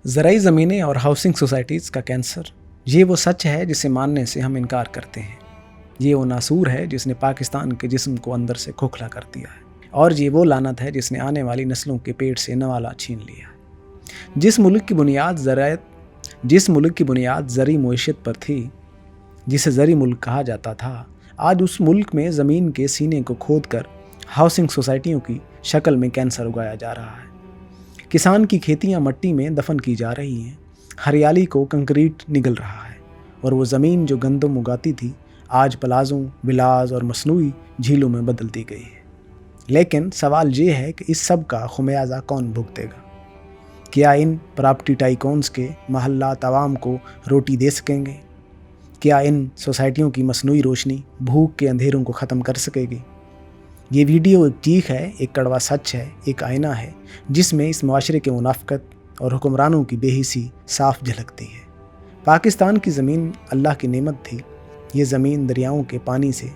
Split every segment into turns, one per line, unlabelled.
زرعی زمینیں اور ہاؤسنگ سوسائٹیز کا کینسر، یہ وہ سچ ہے جسے ماننے سے ہم انکار کرتے ہیں۔ یہ وہ ناسور ہے جس نے پاکستان کے جسم کو اندر سے کھوکھلا کر دیا ہے، اور یہ وہ لعنت ہے جس نے آنے والی نسلوں کے پیٹ سے نوالا چھین لیا ہے۔ جس ملک کی بنیاد زرعی معیشت پر تھی، جسے زرعی ملک کہا جاتا تھا، آج اس ملک میں زمین کے سینے کو کھود کر ہاؤسنگ سوسائٹیوں کی شکل میں کینسر اگایا جا رہا ہے۔ کسان کی کھیتیاں مٹی میں دفن کی جا رہی ہیں، ہریالی کو کنکریٹ نگل رہا ہے، اور وہ زمین جو گندم اگاتی تھی آج پلازوں، ولاز اور مصنوعی جھیلوں میں بدل دی گئی ہے۔ لیکن سوال یہ ہے کہ اس سب کا خمیازہ کون بھگتے گا؟ کیا ان پراپرٹی ٹائکونز کے محلات عوام کو روٹی دے سکیں گے؟ کیا ان سوسائٹیوں کی مصنوعی روشنی بھوک کے اندھیروں کو ختم کر سکے گی؟ یہ ویڈیو ایک چیخ ہے، ایک کڑوا سچ ہے، ایک آئینہ ہے جس میں اس معاشرے کے منافقت اور حکمرانوں کی بے حسی صاف جھلکتی ہے۔ پاکستان کی زمین اللہ کی نعمت تھی۔ یہ زمین دریاؤں کے پانی سے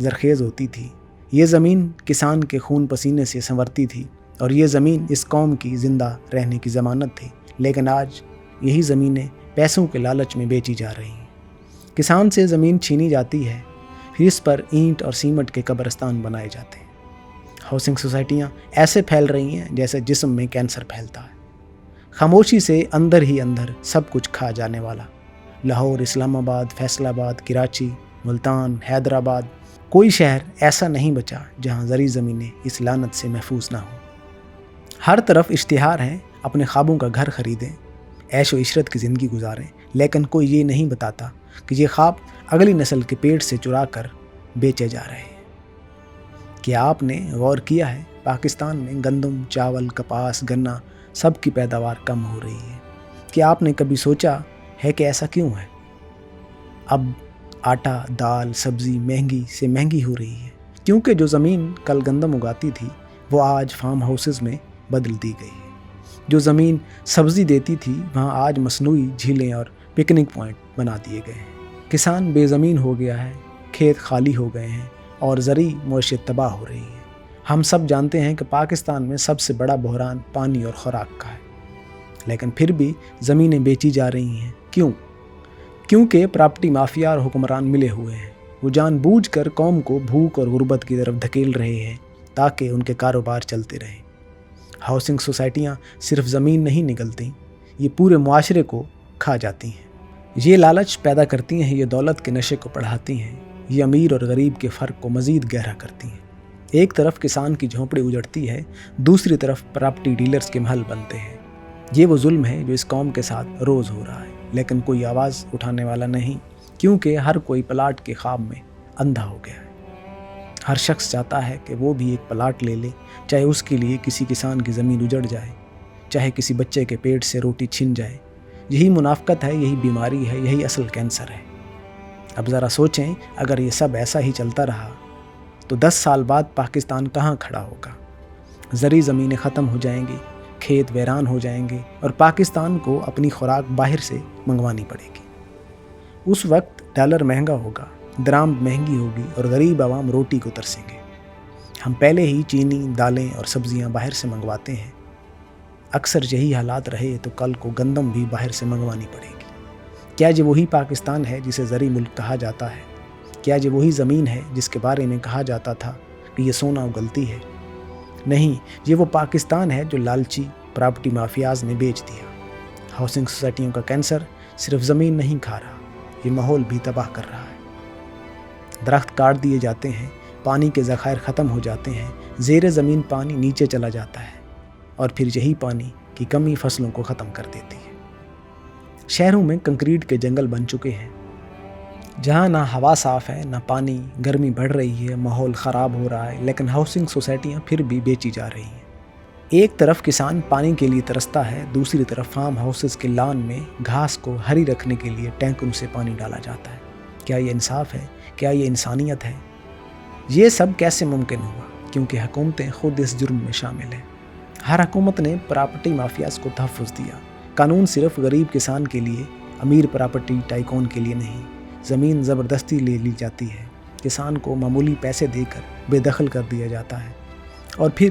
زرخیز ہوتی تھی، یہ زمین کسان کے خون پسینے سے سنورتی تھی، اور یہ زمین اس قوم کی زندہ رہنے کی ضمانت تھی۔ لیکن آج یہی زمینیں پیسوں کے لالچ میں بیچی جا رہی ہیں۔ کسان سے زمین چھینی جاتی ہے، پھر اس پر اینٹ اور سیمنٹ کے قبرستان بنائے جاتے ہیں۔ ہاؤسنگ سوسائٹیاں ایسے پھیل رہی ہیں جیسے جسم میں کینسر پھیلتا ہے، خاموشی سے اندر ہی اندر سب کچھ کھا جانے والا۔ لاہور، اسلام آباد، فیصل آباد، کراچی، ملتان، حیدرآباد، کوئی شہر ایسا نہیں بچا جہاں زرعی زمینیں اس لعنت سے محفوظ نہ ہوں۔ ہر طرف اشتہار ہیں، اپنے خوابوں کا گھر خریدیں، عیش و عشرت کی زندگی گزاریں، لیکن کوئی یہ نہیں بتاتا کہ یہ خواب اگلی نسل کے پیٹ سے چرا کر بیچے جا رہے ہیں۔ کیا آپ نے غور کیا ہے پاکستان میں گندم، چاول، کپاس، گنا سب کی پیداوار کم ہو رہی ہے؟ کیا آپ نے کبھی سوچا ہے کہ ایسا کیوں ہے؟ اب آٹا، دال، سبزی مہنگی سے مہنگی ہو رہی ہے، کیونکہ جو زمین کل گندم اگاتی تھی وہ آج فارم ہاؤسز میں بدل دی گئی ہے۔ جو زمین سبزی دیتی تھی وہاں آج مصنوعی جھیلیں اور پکنک پوائنٹ بنا دیے گئے ہیں۔ کسان بے زمین ہو گیا ہے، کھیت خالی ہو گئے ہیں، اور زرعی معیشت تباہ ہو رہی ہے۔ ہم سب جانتے ہیں کہ پاکستان میں سب سے بڑا بحران پانی اور خوراک کا ہے، لیکن پھر بھی زمینیں بیچی جا رہی ہیں۔ کیوں؟ کیونکہ پراپرٹی مافیا اور حکمران ملے ہوئے ہیں۔ وہ جان بوجھ کر قوم کو بھوک اور غربت کی طرف دھکیل رہے ہیں تاکہ ان کے کاروبار چلتے رہیں۔ ہاؤسنگ سوسائٹیاں صرف زمین نہیں نگلتی، یہ پورے معاشرے کو کھا جاتی ہیں۔ یہ لالچ پیدا کرتی ہیں، یہ دولت کے نشے کو بڑھاتی ہیں، یہ امیر اور غریب کے فرق کو مزید گہرا کرتی ہیں۔ ایک طرف کسان کی جھونپڑی اجڑتی ہے، دوسری طرف پراپرٹی ڈیلرز کے محل بنتے ہیں۔ یہ وہ ظلم ہے جو اس قوم کے ساتھ روز ہو رہا ہے، لیکن کوئی آواز اٹھانے والا نہیں، کیونکہ ہر کوئی پلاٹ کے خواب میں اندھا ہو گیا ہے۔ ہر شخص چاہتا ہے کہ وہ بھی ایک پلاٹ لے لے، چاہے اس کے لیے کسی کسان کی زمین اجڑ جائے، چاہے کسی بچے کے پیٹ سے روٹی چھن جائے۔ یہی منافقت ہے، یہی بیماری ہے، یہی اصل کینسر ہے۔ اب ذرا سوچیں، اگر یہ سب ایسا ہی چلتا رہا تو 10 سال بعد پاکستان کہاں کھڑا ہوگا؟ زرعی زمینیں ختم ہو جائیں گی، کھیت ویران ہو جائیں گے، اور پاکستان کو اپنی خوراک باہر سے منگوانی پڑے گی۔ اس وقت ڈالر مہنگا ہوگا، درآمد مہنگی ہوگی، اور غریب عوام روٹی کو ترسیں گے۔ ہم پہلے ہی چینی، دالیں اور سبزیاں باہر سے منگواتے ہیں۔ اکثر یہی حالات رہے تو کل کو گندم بھی باہر سے منگوانی پڑے گی۔ کیا یہ وہی پاکستان ہے جسے زرعی ملک کہا جاتا ہے؟ کیا یہ وہی زمین ہے جس کے بارے میں کہا جاتا تھا کہ یہ سونا اگلتی ہے؟ نہیں، یہ وہ پاکستان ہے جو لالچی پراپرٹی مافیاز نے بیچ دیا۔ ہاؤسنگ سوسائٹیوں کا کینسر صرف زمین نہیں کھا رہا، یہ ماحول بھی تباہ کر رہا ہے۔ درخت کاٹ دیے جاتے ہیں، پانی کے ذخائر ختم ہو جاتے ہیں، زیر زمین پانی نیچے چلا جاتا ہے، اور پھر یہی پانی کی کمی فصلوں کو ختم کر دیتی ہے۔ شہروں میں کنکریٹ کے جنگل بن چکے ہیں، جہاں نہ ہوا صاف ہے نہ پانی، گرمی بڑھ رہی ہے، ماحول خراب ہو رہا ہے، لیکن ہاؤسنگ سوسائٹیاں پھر بھی بیچی جا رہی ہیں۔ ایک طرف کسان پانی کے لیے ترستا ہے، دوسری طرف فارم ہاؤسز کے لان میں گھاس کو ہری رکھنے کے لیے ٹینکروں سے پانی ڈالا جاتا ہے۔ کیا یہ انصاف ہے؟ کیا یہ انسانیت ہے؟ یہ سب کیسے ممکن ہوا؟ کیونکہ حکومتیں خود اس جرم میں شامل ہیں۔ ہر حکومت نے پراپرٹی مافیاز کو تحفظ دیا۔ قانون صرف غریب کسان کے لیے، امیر پراپرٹی ٹائکون کے لیے نہیں۔ زمین زبردستی لے لی جاتی ہے، کسان کو معمولی پیسے دے کر بے دخل کر دیا جاتا ہے، اور پھر